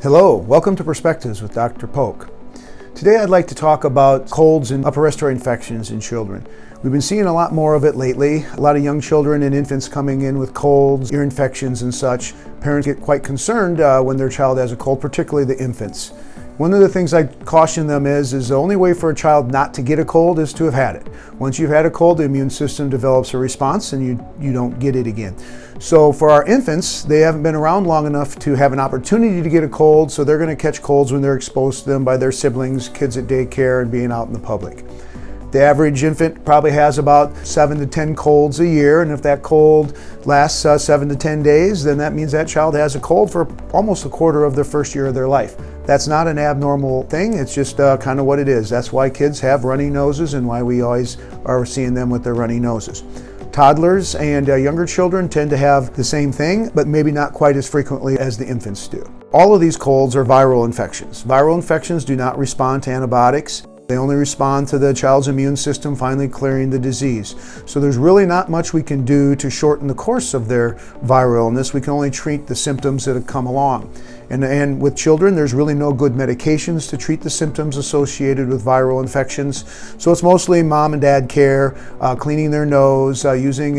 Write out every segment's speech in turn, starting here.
Hello, welcome to Perspectives with Dr. Poock. Today I'd like to talk about colds and upper respiratory infections in children. We've been seeing a lot more of it lately. A lot of young children and infants coming in with colds, ear infections and such. Parents get quite concerned when their child has a cold, particularly the infants. One of the things I caution them is the only way for a child not to get a cold is to have had it. Once you've had a cold, the immune system develops a response and you don't get it again. So for our infants, they haven't been around long enough to have an opportunity to get a cold, so they're going to catch colds when they're exposed to them by their siblings, kids at daycare, and being out in the public. The average infant probably has about 7 to 10 colds a year, and if that cold lasts 7 to 10 days, then that means that child has a cold for almost a quarter of the first year of their life. That's not an abnormal thing, it's just kind of what it is. That's why kids have runny noses and why we always are seeing them with their runny noses. Toddlers and younger children tend to have the same thing, but maybe not quite as frequently as the infants do. All of these colds are viral infections. Viral infections do not respond to antibiotics. They only respond to the child's immune system finally clearing the disease. So there's really not much we can do to shorten the course of their viral illness. We can only treat the symptoms that have come along. And with children, there's really no good medications to treat the symptoms associated with viral infections. So it's mostly mom and dad care, cleaning their nose, using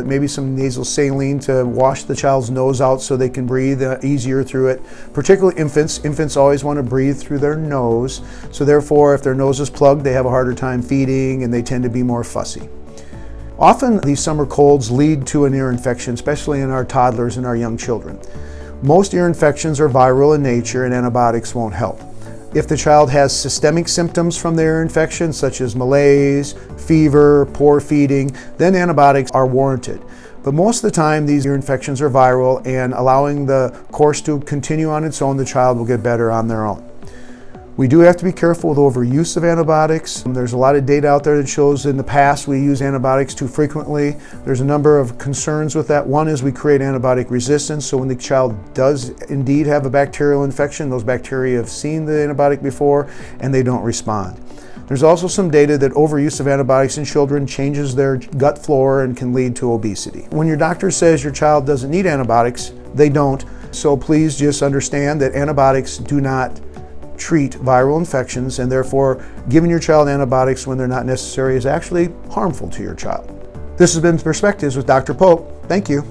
maybe some nasal saline to wash the child's nose out so they can breathe easier through it. Particularly infants. Infants always want to breathe through their nose. So therefore, if their nose is plugged, they have a harder time feeding and they tend to be more fussy. Often these summer colds lead to an ear infection, especially in our toddlers and our young children. Most ear infections are viral in nature and antibiotics won't help. If the child has systemic symptoms from their infection, such as malaise, fever, poor feeding, then antibiotics are warranted. But most of the time, these ear infections are viral, and allowing the course to continue on its own, the child will get better on their own. We do have to be careful with overuse of antibiotics. There's a lot of data out there that shows in the past we use antibiotics too frequently. There's a number of concerns with that. One is we create antibiotic resistance, so when the child does indeed have a bacterial infection, those bacteria have seen the antibiotic before and they don't respond. There's also some data that overuse of antibiotics in children changes their gut flora and can lead to obesity. When your doctor says your child doesn't need antibiotics, they don't. So please just understand that antibiotics do not treat viral infections, and therefore giving your child antibiotics when they're not necessary is actually harmful to your child. This has been Perspectives with Dr. Poock. Thank you.